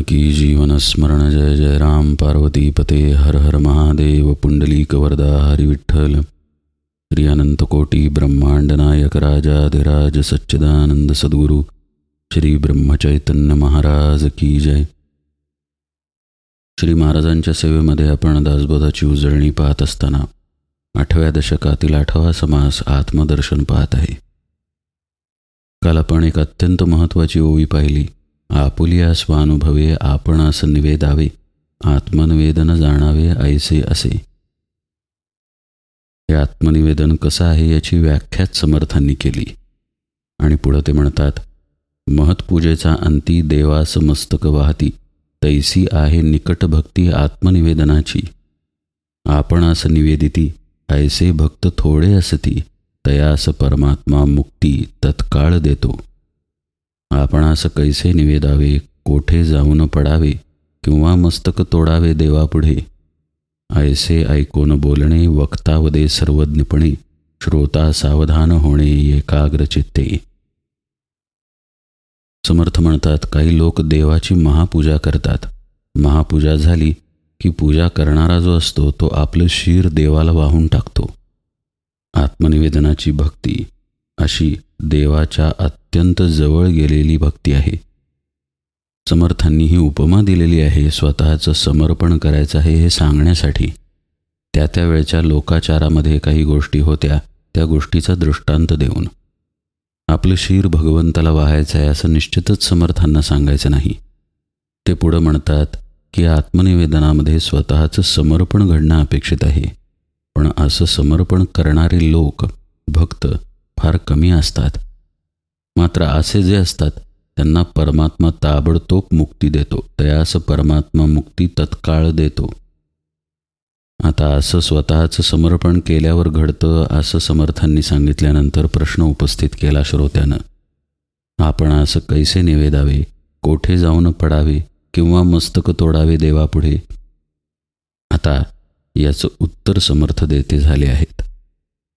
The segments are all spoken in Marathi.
जानकी जीवन स्मरण जय जय राम पार्वती पते हर हर महादेव पुंडलीक वरदा हरि विठ्ठल श्री अनंत कोटी ब्रह्मांड नायक राजाधिराज सच्चिदानंद सद्गुरु श्री ब्रह्मचैतन्य महाराज की जय। श्री महाराजांच्या सेवेमध्ये आपण दासबोधाची उजळणी पाहत असताना 8व्या दशकातील 8वा समास आत्मदर्शन पाहत आहे। काल आपण एक अत्यंत महत्त्वाची ओवी पाहिली। आपुलिया स्वानुभवे आपणास निवेदावे आत्मनिवेदन जाणावे ऐसे असे। हे आत्मनिवेदन कसं आहे याची व्याख्याच समर्थांनी केली आणि पुढे ते म्हणतात, महत्पूजेचा अंती देवास मस्तक वाहती तैसी आहे निकट भक्ती आत्मनिवेदनाची। आपणास निवेदिती ऐसे भक्त थोडे असती तयास परमात्मा मुक्ती तत्काळ देतो। आपणास कैसे निवेदावे कोठे जाऊन पडावे किंवा मस्तक तोडावे देवापुढे ऐसे ऐकून बोलणे वक्तावदे सर्वज्ञपणे श्रोता सावधान होणे एकाग्र चित्ते। समर्थ म्हणतात, काही लोक देवाची महापूजा करतात। महापूजा झाली की पूजा करणारा जो असतो तो आपलं शीर देवाला वाहून टाकतो। आत्मनिवेदनाची भक्ती अशी देवाच्या अत्यंत जवळ गेलेली भक्ती आहे। समर्थांनी ही उपमा दिलेली आहे स्वतःचं समर्पण करायचं आहे हे सांगण्यासाठी। त्या वेळच्या लोकाचारामध्ये काही गोष्टी होत्या, त्या गोष्टीचा दृष्टांत देऊन आपलं शीर भगवंताला वाहायचं आहे असं निश्चितच समर्थांना सांगायचं नाही। ते पुढं म्हणतात की आत्मनिवेदनामध्ये स्वतःचं समर्पण घडणं अपेक्षित आहे, पण असं समर्पण करणारे लोक भक्त फार कमी असतात। मात्र असे जे असतात त्यांना परमात्मा ताबडतोब मुक्ती देतो, तयास परमात्मा मुक्ती तत्काळ देतो। आता असं स्वतःचं समर्पण केल्यावर घडतं असं समर्थांनी सांगितल्यानंतर प्रश्न उपस्थित केला श्रोत्यानं, आपण असं कैसे निवेदावे कोठे जाऊन पडावे किंवा मस्तक तोडावे देवापुढे। आता याचं उत्तर समर्थ देते झाले आहेत।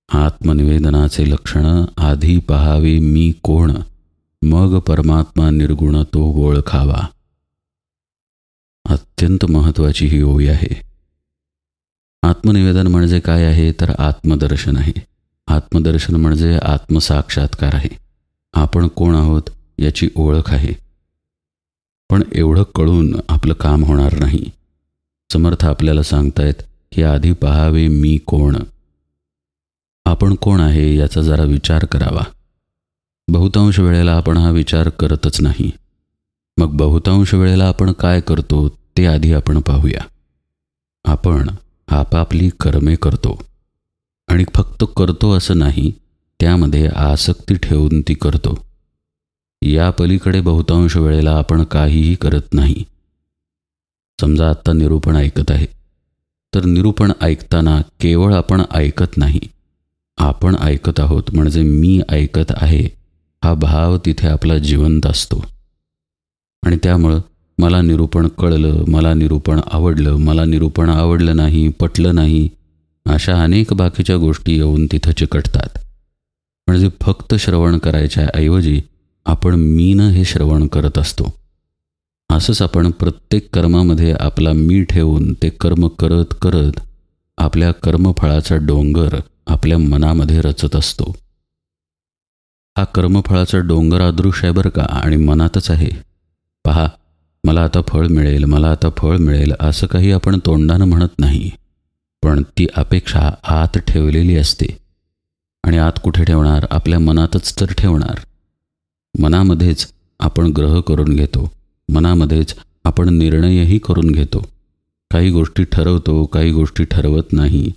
आत्मनिवेदनाचे लक्षण आधी पहावे मी कोण मग परमात्मा निर्गुण तो ओळखावा। अत्यंत महत्त्वाची ही ओवी आहे। आत्मनिवेदन म्हणजे काय आहे तर आत्मदर्शन आहे। आत्मदर्शन म्हणजे आत्मसाक्षात्कार आहे। आपण कोण आहोत याची ओळख आहे। पण एवढं कळून आपलं काम होणार नाही। समर्थ आपल्याला सांगतायत की आधी पहावे मी कोण। आपण कोण आहे याचा जरा विचार करावा। बहुतांश वेळेला आपण हा विचार करतच नाही। मग बहुतांश वेळेला आपण काय करतो ते आधी आपण पाहूया। आपण आपापली कर्मे करतो आणि फक्त करतो असं नाही, त्यामध्ये आसक्ती ठेवून ती करतो। या पलीकडे बहुतांश वेळेला आपण काहीही करत नाही। समजा आत्ता निरूपण ऐकत आहे, तर निरूपण ऐकताना केवळ आपण ऐकत नाही, आपण ऐकत आहोत म्हणजे मी ऐकत आहे हा भाव तिथे आपला जिवंत असतो। आणि त्यामुळं मला निरूपण कळलं, मला निरूपण आवडलं, मला निरूपण आवडलं नाही, पटलं नाही, अशा अनेक बाकीच्या गोष्टी येऊन तिथं चिकटतात। म्हणजे फक्त श्रवण करायच्या ऐवजी आपण मीनं हे श्रवण करत असतो। असंच आपण प्रत्येक कर्मामध्ये आपला मी ठेवून ते कर्म करत करत आपल्या कर्मफळाचा डोंगर आपल्या मनामध्ये रचत असतो। हा कर्मफळाचा डोंगर अदृश्य आहे बरं का, आणि मनातच आहे। पहा, मला आता फळ मिळेल, मला आता फळ मिळेल असं काही आपण तोंडानं म्हणत नाही, पण ती अपेक्षा आत ठेवलेली असते। आणि आत कुठे ठेवणार? आपल्या मनातच तर ठेवणार। मनामध्येच आपण ग्रह करून घेतो, मनामध्येच आपण निर्णयही करून घेतो। काही गोष्टी ठरवतो, काही गोष्टी ठरवत नाही।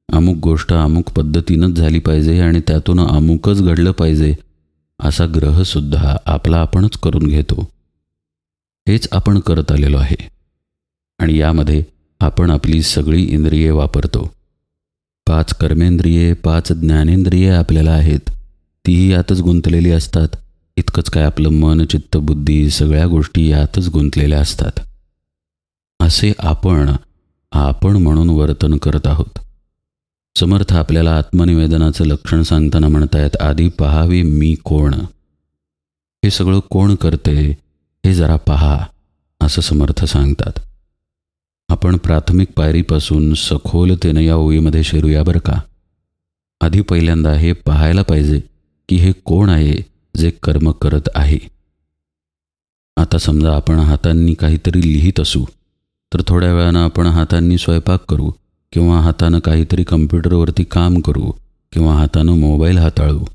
अमुक गोष्ट अमुक पद्धतीनंच झाली पाहिजे आणि त्यातून अमुकच घडलं पाहिजे असा ग्रहसुद्धा आपला आपणच करून घेतो। हेच आपण करत आलेलो आहे आणि यामध्ये आपण आपली सगळी इंद्रिये वापरतो। 5 कर्मेंद्रिये 5 ज्ञानेंद्रिये आपल्याला आहेत, तीही यातच गुंतलेली असतात। इतकंच काय, आपलं मन चित्त बुद्धी सगळ्या गोष्टी यातच गुंतलेल्या असतात। असे आपण म्हणून वर्तन करत आहोत। समर्थ आपल्याला आत्मनिवेदनाचं लक्षण सांगताना म्हणतायत, आधी पहावे मी कोण। हे सगळं कोण करते हे जरा पहा। असं समर्थ सांगतात. आपण प्राथमिक पायरीपासून सखोलतेनं या ओळीमध्ये शिरूया बरं का. आधी पहिल्यांदा हे पाहायला पाहिजे की हे कोण आहे जे कर्म करत आहे. आता समजा आपण हातांनी काहीतरी लिहित असू, तर थोड्या वेळानं आपण हातांनी स्वयंपाक करू, किंवा हातानं काहीतरी कम्प्युटरवरती काम करू, किंवा हातानं मोबाईल हाताळू.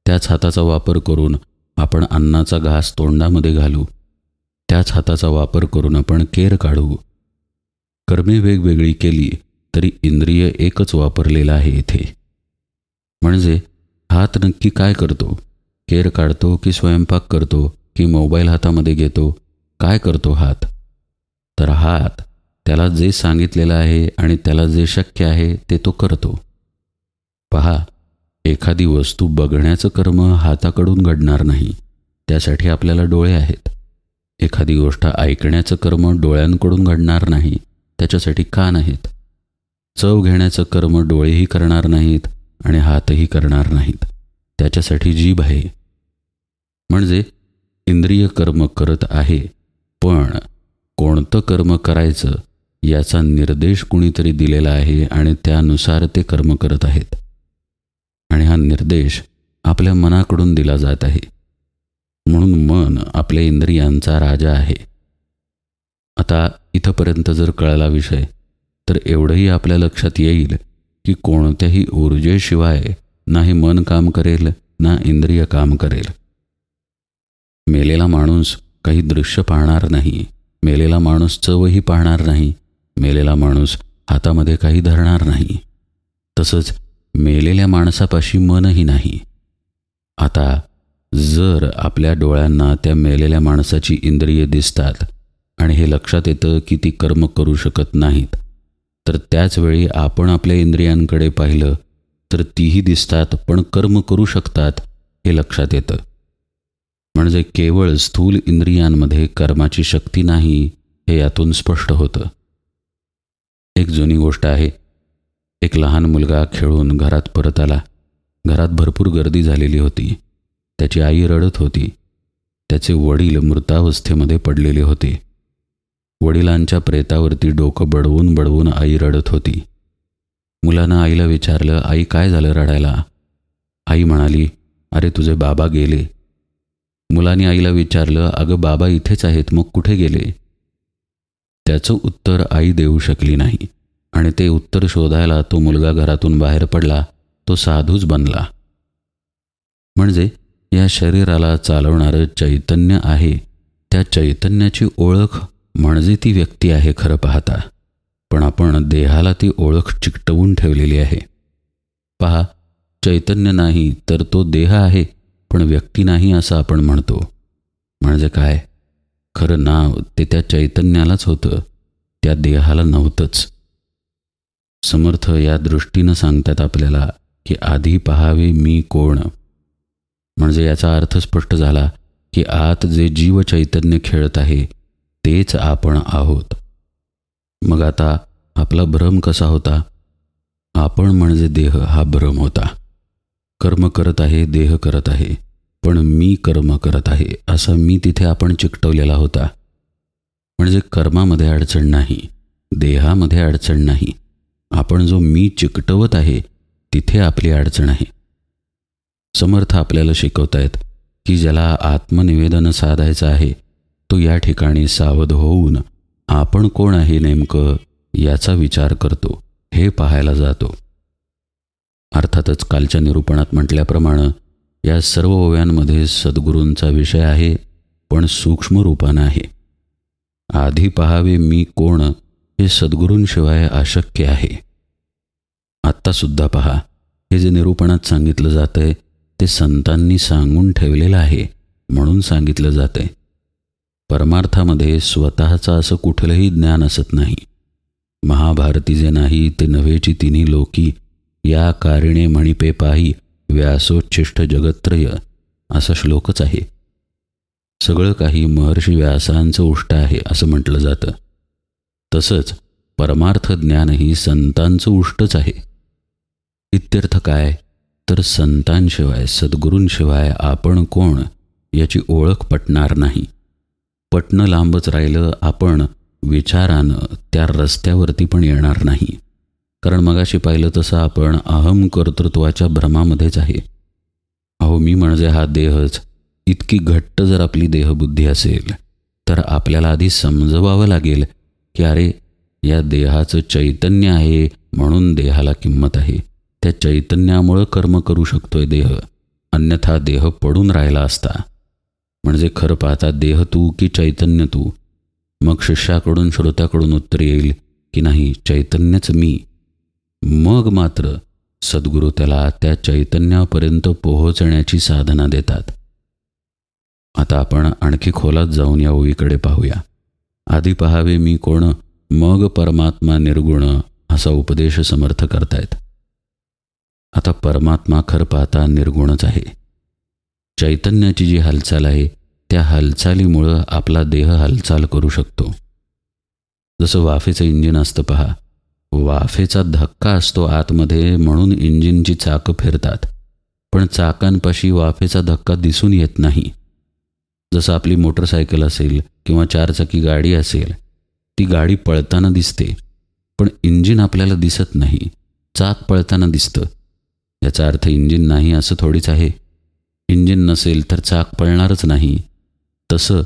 त्याच हाताचा वापर करून आपण अन्नाचा घास तोंडामध्ये घालू. त्याच हाताचा वापर करून आपण केर काढू. कर्मे वेगवेगळी केली तरी इंद्रिय एकच वापरलेलं आहे इथे. म्हणजे हात नक्की काय करतो? केर काढतो की स्वयंपाक करतो की मोबाईल हातामध्ये घेतो? काय करतो हात? तर हात त्याला जे सांगितलेलं आहे आणि त्याला जे शक्य आहे ते तो करतो. पहा, एखादी वस्तू बघण्याचं कर्म हाताकडून घडणार नाही, त्यासाठी आपल्याला डोळे आहेत. एखादी गोष्ट ऐकण्याचं कर्म डोळ्यांकडून घडणार नाही, त्याच्यासाठी कान आहेत. चव घेण्याचं कर्म डोळेही करणार नाहीत आणि हातही करणार नाहीत, त्याच्यासाठी जीभ आहे. म्हणजे इंद्रिय कर्म करत आहे, पण कोणतं कर्म करायचं याचा निर्देश कुणीतरी दिलेला आहे आणि त्यानुसार ते कर्म करत आहेत. आणि हा निर्देश आपल्या मनाकडून दिला जात आहे. म्हणून मन आपल्या इंद्रियांचा राजा आहे. आता इथंपर्यंत जर कळला विषय, तर एवढंही आपल्या लक्षात येईल की कोणत्याही ऊर्जेशिवाय ना हे मन काम करेल ना इंद्रिय काम करेल. मेलेला माणूस काही दृश्य पाहणार नाही, मेलेला माणूस चवही पाहणार नाही, मेलेला माणूस हातामध्ये काही धरणार नाही. तसंच मेलेल्या माणसापाशी मनही नाही. आता जर आपल्या डोळ्यांना त्या मेलेल्या माणसाची इंद्रिये दिसतात आणि हे लक्षात येतं की ती कर्म करू शकत नाहीत, तर त्याच वेळी आपण आपल्या इंद्रियांकडे पाहिलं तर तीही दिसतात पण कर्म करू शकतात हे लक्षात येतं. म्हणजे केवळ स्थूल इंद्रियांमध्ये कर्माची शक्ती नाही हे यातून स्पष्ट होतं. एक जुनी गोष्ट आहे. एक लहान मुलगा खेळून घरात परत आला. घरात भरपूर गर्दी झालेली होती. त्याची आई रडत होती. त्याचे वडील मृतावस्थेमध्ये पडलेले होते. वडिलांच्या प्रेतावरती डोकं बडवून बडवून आई रडत होती. मुलानं आईला विचारलं, आई काय झालं रडायला? आई म्हणाली, अरे तुझे बाबा गेले. मुलाने आईला विचारलं, अगं बाबा इथेच आहेत, मग कुठे गेले? त्याचं उत्तर आई देऊ शकली नाही आणि ते उत्तर शोधायला तो मुलगा घरातून बाहेर पडला. तो साधूच बनला. म्हणजे या शरीराला चालवणारं चैतन्य आहे, त्या चैतन्याची ओळख म्हणजे ती व्यक्ती आहे खरं पाहता. पण आपण देहाला ती ओळख चिकटवून ठेवलेली आहे. पहा, चैतन्य नाही तर तो देह आहे, पण व्यक्ती नाही असं आपण म्हणतो. म्हणजे काय? खरं नाव ते त्या चैतन्यालाच होतं, त्या देहाला नव्हतंच. समर्थ या दृष्टीनं सांगतात आपल्याला की आधी पहावे मी कोण. म्हणजे याचा अर्थ स्पष्ट झाला की आत जे जीव चैतन्य खेळत आहे तेच आपण आहोत. मग आता आपला भ्रम कसा होता? आपण म्हणजे देह हा भ्रम होता. कर्म करत आहे, देह करत आहे, पण मी कर्म करत आहे असा मी तिथे आपण चिकटवलेला होता. म्हणजे कर्मामध्ये अडचण नाही, देहामध्ये अडचण नाही. आपण जो मी चिकटवत आहे तिथे आपली अडचण आहे. समर्थ आपल्याला शिकवतायत की ज्याला आत्मनिवेदन साधायचं आहे तो या ठिकाणी सावध होऊन आपण कोण आहे नेमकं याचा विचार करतो, हे पाहायला जातो. अर्थातच कालच्या निरूपणात म्हटल्याप्रमाणे या सर्व ओव्यांमध्ये सद्गुरूंचा विषय आहे, पण सूक्ष्म रूपानं आहे. आधी पहावे मी कोण हे सद्गुरूंशिवाय अशक्य आहे. आत्तासुद्धा पहा, हे जे निरूपणात सांगितलं जातं आहे ते संतांनी सांगून ठेवलेलं आहे म्हणून सांगितलं जातं आहे. परमार्थामध्ये स्वतःचं असं कुठलंही ज्ञान असत नाही. महाभारती जे नाही ते नव्हेची तिन्ही लोकी, या कारिणे मणिपे पाही व्यासोच्छिष्ट जगत्त्रय असा श्लोकच आहे. सगळं काही महर्षी व्यासांचं उष्ट आहे असं म्हटलं जातं. तसंच परमार्थ ज्ञानही संतांचं उष्टच आहे. इत्यर्थ काय? तर संतांशिवाय, सद्गुरूंशिवाय आपण कोण याची ओळख पटणार नाही. पटणं लांबच राहिलं, आपण विचारानं त्या रस्त्यावरती पण येणार नाही. कारण मगाशी पाहिलं तसं आपण अहम कर्तृत्वाच्या भ्रमामध्येच आहे. अहो, मी म्हणजे हा देहच. इतकी घट्ट जर आपली देहबुद्धी असेल तर आपल्याला आधी समजवावं लागेल की अरे, या देहाचं चैतन्य आहे म्हणून देहाला किंमत आहे. त्या चैतन्यामुळं कर्म करू शकतोय देह, अन्यथा देह पडून राहिला असता. म्हणजे खरं पाहता देह तू की चैतन्य तू? मग शिष्याकडून श्रोत्याकडून उत्तर येईल की नाही, चैतन्यच मी. मग मात्र सद्गुरू त्याला त्या चैतन्यापर्यंत पोहोचण्याची साधना देतात. आता आपण आणखी खोलात जाऊन या ओळीकडे पाहूया. आधी पहावे मी कोण, मग परमात्मा निर्गुण, असा उपदेश समर्थ करतायत. आता परमात्मा खरं पाहता निर्गुणच आहे. चैतन्याची जी हालचाल आहे त्या हालचालीमुळं आपला देह हालचाल करू शकतो. जसं वाफेचं इंजिन असतं पहा, वाफेचा धक्का असतो आतमध्ये म्हणून इंजिनची चाकं फिरतात, पण चाकांपाशी वाफेचा धक्का दिसून येत नाही. जसं आपली मोटरसायकल असेल किंवा चारचाकी गाडी असेल, ती गाडी पळताना दिसते पण इंजिन आपल्याला दिसत नाही, चाक पळताना दिसतं. याचा अर्थ इंजिन नाही असं थोडीच आहे. इंजिन नसेल तर चाक पळणारच नाही. तसं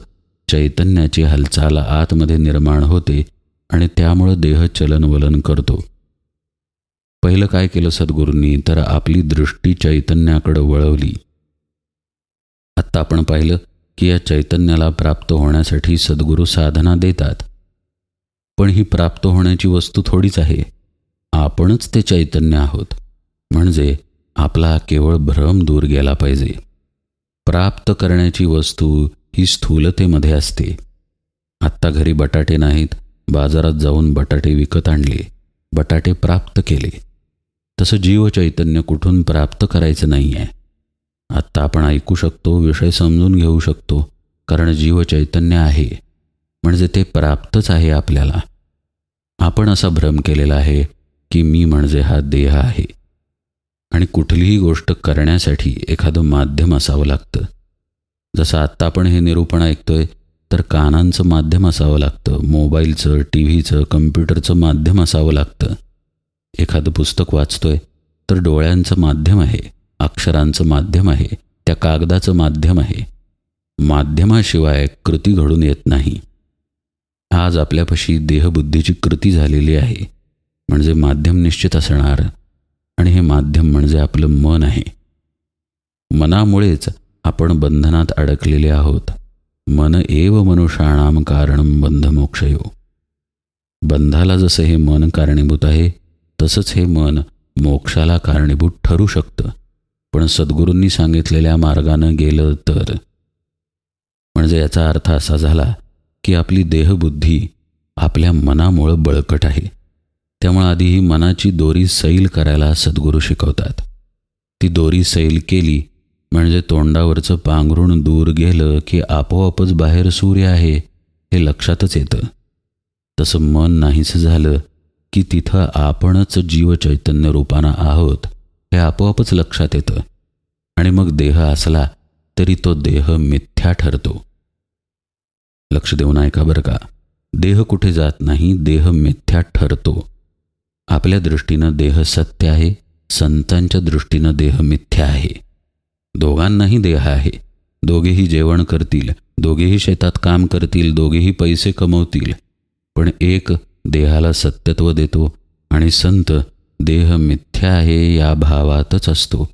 चैतन्याची हालचाल आतमध्ये निर्माण होते आणि त्यामुळं देह चलनवलन करतो. पहिलं काय केलं सद्गुरूंनी, तर आपली दृष्टी चैतन्याकडे वळवली. आत्ता आपण पाहिलं की या चैतन्याला प्राप्त होण्यासाठी सद्गुरू साधना देतात. पण ही प्राप्त होण्याची वस्तू थोडीच आहे, आपणच ते चैतन्य आहोत. म्हणजे आपला केवळ भ्रम दूर गेला पाहिजे. प्राप्त करण्याची वस्तू ही स्थूलतेमध्ये असते. आत्ता घरी बटाटे नाहीत, बाजारात जाऊन बटाटे विकत आणले, बटाटे प्राप्त केले. तसं जीवचैतन्य कुठून प्राप्त करायचं नाही आहे. आत्ता आपण ऐकू शकतो, विषय समजून घेऊ शकतो, कारण जीवचैतन्य आहे म्हणजे ते प्राप्तच आहे आपल्याला. आपण असा भ्रम केलेला आहे की मी म्हणजे हा देह आहे आणि कुठलीही गोष्ट करण्यासाठी एखादं माध्यम असावं लागतं. जसं आत्ता आपण हे निरूपण ऐकतोय तर कानांचं माध्यम असावं लागतं, मोबाईलचं, टी व्हीचं, कम्प्युटरचं माध्यम असावं लागतं. एखादं पुस्तक वाचतोय तर डोळ्यांचं माध्यम आहे, अक्षरांचं माध्यम आहे, त्या कागदाचं माध्यम आहे. माध्यमाशिवाय कृती घडून येत नाही. आज आपल्यापाशी देहबुद्धीची कृती झालेली आहे म्हणजे माध्यम निश्चित असणार, आणि हे माध्यम म्हणजे आपलं मन आहे. मनामुळेच आपण बंधनात अडकलेले आहोत. मन एव मनुष्याणाम कारणं बंधमोक्षयो. बंधाला जसं हे मन कारणीभूत आहे तसंच हे मन मोक्षाला कारणीभूत ठरू शकतं. पण सद्गुरूंनी सांगितलेल्या मार्गानं गेलं तर, म्हणजे याचा अर्थ असा झाला की आपली देहबुद्धी आपल्या मनामुळं बळकट आहे. त्यामुळे आधी ही मनाची दोरी सैल करायला सद्गुरू शिकवतात. ती दोरी सैल केली म्हणजे तोंडावरचं पांघरुण दूर गेलं की आपोआपच बाहेर सूर्य आहे हे लक्षातच येतं. तसं मन नाहीसं झालं की तिथं आपणच जीवचैतन्य रूपानं आहोत हे आपोआपच लक्षात येतं. आणि मग देह असला तरी तो देह मिथ्या ठरतो. लक्ष देऊन ऐका बरं का, देह कुठे जात नाही, देह मिथ्या ठरतो. आपल्या दृष्टीनं देह सत्य आहे, संतांच्या दृष्टीनं देह मिथ्या आहे. दोघांनाही देह आहे. दोघेही जेवण करतील, दोघेही शेतात काम करतील, दोघेही पैसे कमवतील, पण एक देहाला सत्यत्व देतो आणि संत देह मिथ्या आहे या भावातच असतो,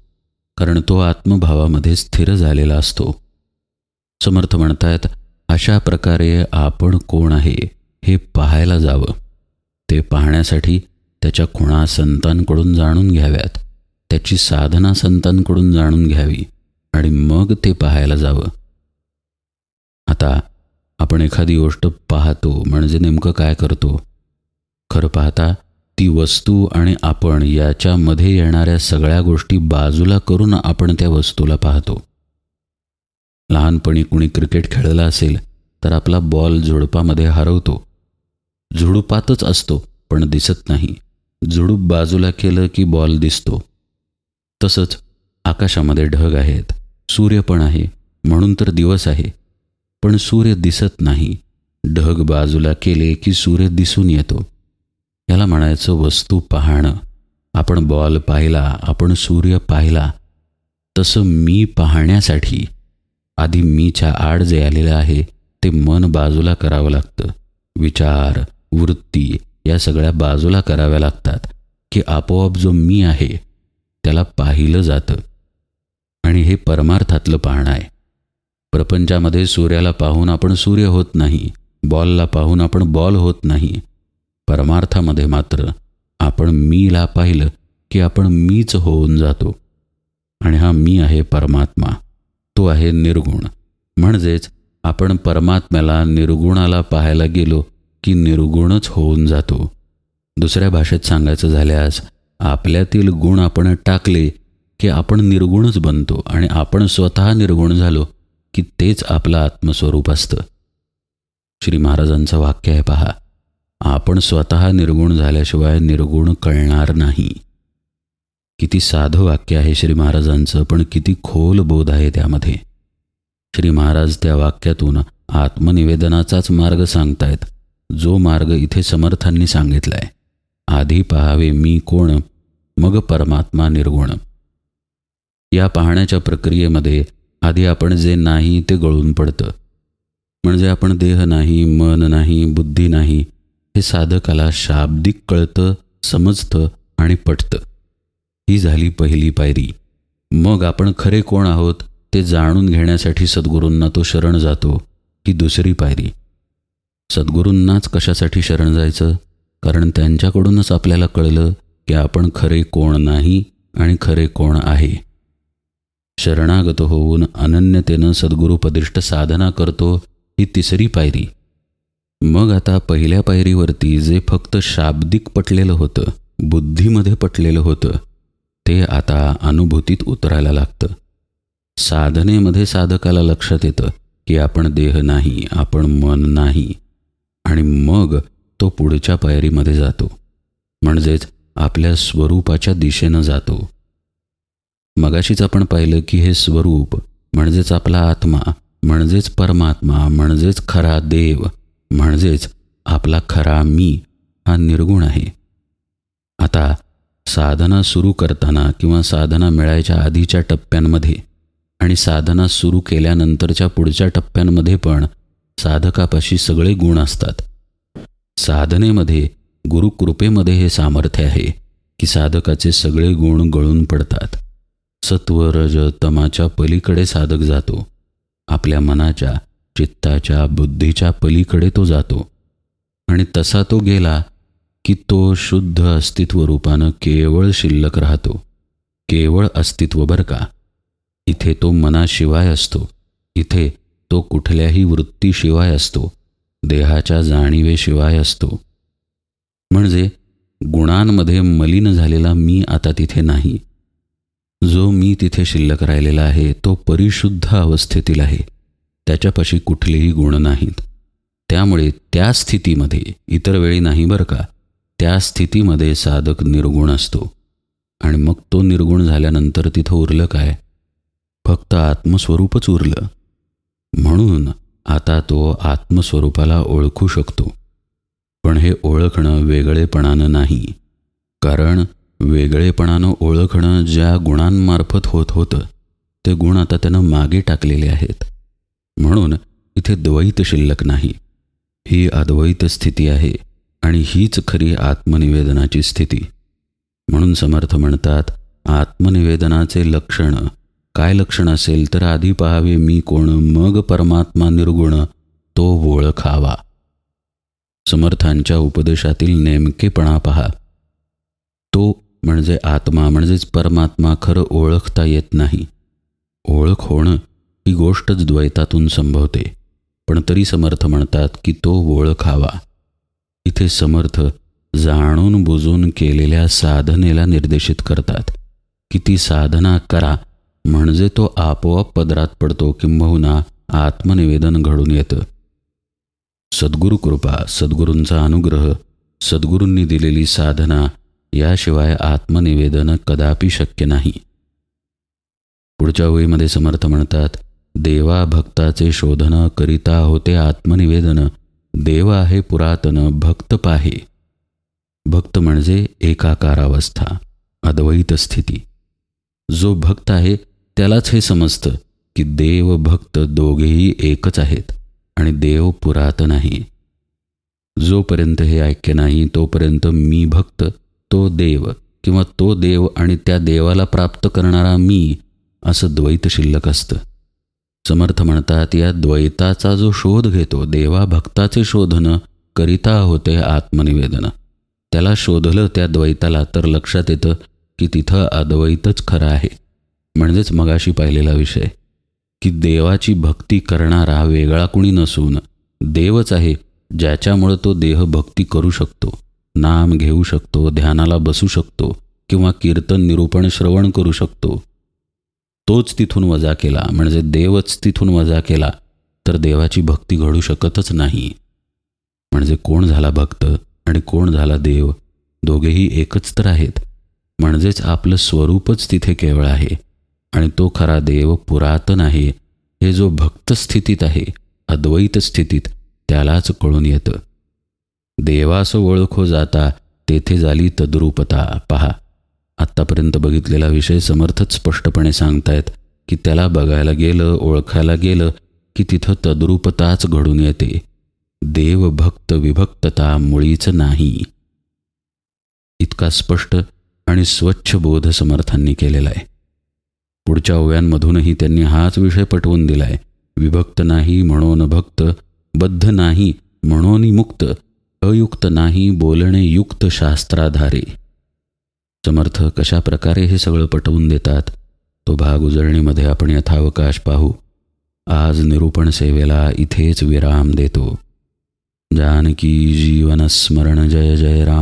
कारण तो आत्मभावामध्ये स्थिर झालेला असतो. समर्थ म्हणतायत, अशा प्रकारे आपण कोण आहे हे पाहायला जावं. ते पाहण्यासाठी त्याच्या खुणा संतांकडून जाणून घ्याव्यात, त्याची साधना संतांकडून जाणून घ्यावी आणि मग ते पाहायला जावं. आता आपण एखादी गोष्ट पाहतो म्हणजे नेमकं काय करतो? खरं पाहता ती वस्तू आणि आपण याच्यामध्ये येणाऱ्या सगळ्या गोष्टी बाजूला करून आपण त्या वस्तूला पाहतो. लहानपणी कुणी क्रिकेट खेळला असेल तर आपला बॉल झुडपामध्ये हरवतो. झुडपातच असतो पण दिसत नाही. झुडूप बाजूला केलं की बॉल दिसतो. तसंच आकाशामध्ये ढग आहेत, सूर्य पण आहे, म्हणून तर दिवस आहे. पण सूर्य दिसत नाही. ढग बाजूला केले की सूर्य दिसून येतो. याला म्हणायचं वस्तू पाहणं. आपण बॉल पाहिला, आपण सूर्य पाहिला. तसं मी पाहण्यासाठी आधी मीच्या आड जे आलेलं आहे ते मन बाजूला करावं लागतं. विचार, वृत्ती या सगळ्या बाजूला कराव्या लागतात की आपोआप जो मी आहे त्याला पाहिलं जातं. आणि हे परमार्थातलं पाहणं आहे. प्रपंचामध्ये सूर्याला पाहून आपण सूर्य होत नाही, बॉलला पाहून आपण बॉल होत नाही. परमार्थामध्ये मात्र आपण मीला पाहिलं की आपण मीच होऊन जातो. आणि हा मी आहे परमात्मा, तो आहे निर्गुण. म्हणजेच आपण परमात्म्याला निर्गुणाला पाहायला गेलो की निर्गुणच होऊन जातो. दुसऱ्या भाषेत सांगायचं झाल्यास आपल्यातील गुण आपण टाकले की आपण निर्गुणच बनतो आणि आपण स्वतः निर्गुण झालो की तेच आपलं आत्मस्वरूप असतं. श्री महाराजांचं वाक्य आहे पहा, आपण स्वतः निर्गुण झाल्याशिवाय निर्गुण कळणार नाही. किती साधं वाक्य आहे श्री महाराजांचं, पण किती खोल बोध आहे त्यामध्ये. श्री महाराज त्या वाक्यातून आत्मनिवेदनाचाच मार्ग सांगतायत, जो मार्ग इथे समर्थांनी सांगितलाय. आधी पहावे मी कोण, मग परमात्मा निर्गुण. या पाहण्याच्या प्रक्रियेमध्ये आधी आपण जे नाही ते गळून पडतं. म्हणजे आपण देह नाही, मन नाही, बुद्धी नाही हे साधकाला शाब्दिक कळतं, समजतं आणि पटतं. ही झाली पहिली पायरी. मग आपण खरे कोण आहोत ते जाणून घेण्यासाठी सद्गुरूंना तो शरण जातो. ही दुसरी पायरी. सद्गुरूंनाच कशासाठी शरण जायचं? कारण त्यांच्याकडूनच आपल्याला कळलं की आपण खरे कोण नाही आणि खरे कोण आहे. शरणागत होऊन अनन्यतेनं सद्गुरूपदिष्ट साधना करतो. ही तिसरी पायरी. मग आता पहिल्या पायरीवरती जे फक्त शाब्दिक पटलेलं होतं, बुद्धीमध्ये पटलेलं होतं, ते आता अनुभूतीत उतरायला लागतं. साधनेमध्ये साधकाला लक्षात येतं की आपण देह नाही, आपण मन नाही. आणि मग तो पुढच्या पायरीमध्ये जातो, म्हणजेच आपल्या स्वरूपाच्या दिशेनं जातो. मगाशीच आपण पाहिलं की हे स्वरूप म्हणजेच आपला आत्मा, म्हणजेच परमात्मा, म्हणजेच खरा देव, म्हणजेच आपला खरा मी हा निर्गुण आहे. आता साधना सुरू करताना किंवा साधना मिळायच्या आधीच्या टप्प्यांमध्ये आणि साधना सुरू केल्यानंतरच्या पुढच्या टप्प्यांमध्ये पण साधकापाशी सगळे गुण असतात. साधनेमध्ये गुरुकृपेमध्ये हे सामर्थ्य आहे की साधकाचे सगळे गुण गळून पडतात. सत्व रज तमाच्या पलीकडे साधक जातो. आपल्या मनाच्या, चित्ताच्या, बुद्धीच्या पलीकडे तो जातो. आणि तसा तो गेला की तो शुद्ध अस्तित्व रूपानं केवळ शिल्लक राहतो. केवळ अस्तित्व बरं का. इथे तो मनाशिवाय असतो. इथे तो कुठल्याही वृत्तीशिवाय असतो. देहाच्या जाणीवेशिवाय असतो. म्हणजे गुणांमध्ये मलिन झालेला मी आता तिथे नाही. जो मी तिथे शिल्लक राहिलेला आहे तो परिशुद्ध अवस्थेतील आहे. त्याच्यापाशी कुठलेही गुण नाहीत. त्यामुळे त्या स्थितीमध्ये, इतर वेळी नाही बरं का, त्या स्थितीमध्ये साधक निर्गुण असतो. आणि मग तो निर्गुण झाल्यानंतर तिथं उरलं काय? फक्त आत्मस्वरूपच उरलं. म्हणून आता तो आत्मस्वरूपाला ओळखू शकतो. पण हे ओळखणं वेगळेपणानं नाही. कारण वेगळेपणानं ओळखणं ज्या गुणांमार्फत होत होतं ते गुण आता त्यानं मागे टाकलेले आहेत. म्हणून इथे द्वैत शिल्लक नाही. ही अद्वैत स्थिती आहे आणि हीच खरी आत्मनिवेदनाची स्थिती. म्हणून समर्थ म्हणतात, आत्मनिवेदनाचे लक्षण काय लक्षण असेल तर आधी पहावे मी कोण, मग परमात्मा निर्गुण तो ओळखावा. समर्थांच्या उपदेशातील नेमकेपणा पहा. तो म्हणजे आत्मा म्हणजेच परमात्मा खरं ओळखता येत नाही. ओळख होणं ही गोष्टच द्वैतातून संभवते. पण तरी समर्थ म्हणतात की तो ओळखावा. इथे समर्थ जाणून बुजून केलेल्या साधनेला निर्देशित करतात की ती साधना करा म्हणजे तो आपोआप पदरात पडतो, किंबहुना आत्मनिवेदन घडून येतं. सद्गुरू कृपा, सद्गुरूंचा अनुग्रह, सद्गुरूंनी दिलेली साधना याशिवाय आत्मनिवेदन कदापि शक्य नाही. पुढच्या ओळीमध्ये समर्थ म्हणतात, देवा भक्ताचे शोधन करिता होते आत्मनिवेदन. देव आहे पुरातन भक्त पाहे. भक्त म्हणजे एकाकारावस्था, अद्वैत स्थिती. जो भक्त आहे त्यालाच हे समजतं की देव भक्त दोघेही एकच आहेत आणि देव पुरातन आहे. जोपर्यंत हे ऐक्य नाही तोपर्यंत मी भक्त, तो देव किंवा तो देव आणि त्या देवाला प्राप्त करणारा मी असं द्वैत शिल्लक असतं. समर्थ म्हणतात, या द्वैताचा जो शोध घेतो, देवा भक्ताचे शोधन करिता होते आत्मनिवेदन. त्याला शोधलं त्या द्वैताला तर लक्षात येतं की तिथं अद्वैतच खरं आहे. म्हणजेच मगाशी पाहिलेला विषय की देवाची भक्ती करणारा वेगळा कुणी नसून देवच आहे, ज्याच्यामुळं तो देह भक्ती करू शकतो, नाम घेऊ शकतो, ध्यानाला बसू शकतो किंवा कीर्तन निरूपण श्रवण करू शकतो. तोच तिथून वजा केला म्हणजे देवच तिथून वजा केला तर देवाची भक्ती घडू शकतच नाही. म्हणजे कोण झाला भक्त आणि कोण झाला देव? दोघेही एकच तर आहेत. म्हणजेच आपलं स्वरूपच तिथे केवळ आहे आणि तो खरा देव पुरातन आहे. हे जो भक्त स्थितीत आहे, अद्वैत स्थितीत, त्यालाच कळून येतं. देवास ओळखो जाता तेथे झाली तद्रूपता. पहा, आत्तापर्यंत बघितलेला विषय समर्थच स्पष्टपणे सांगतायत की त्याला बघायला गेलं, ओळखायला गेलं की तिथं तद्रूपताच घडून येते. देव भक्त विभक्तता मुळीच नाही. इतका स्पष्ट आणि स्वच्छ बोध समर्थांनी केलेला आहे. पुढच्या ओव्यांमधूनही त्यांनी हाच विषय पटवून दिलाय. विभक्त नाही म्हणून भक्त, बद्ध नाही म्हणून मुक्त, अयुक्त नाही बोलणे युक्त शास्त्राधारे. समर्थ कशा प्रकारे हे सगळं पटवून देतात तो भाग उजळणीमध्ये आपण यथावकाश पाहू. आज निरूपण सेवेला इथेच विराम देतो. जानकी जीवन स्मरण जय जय राम.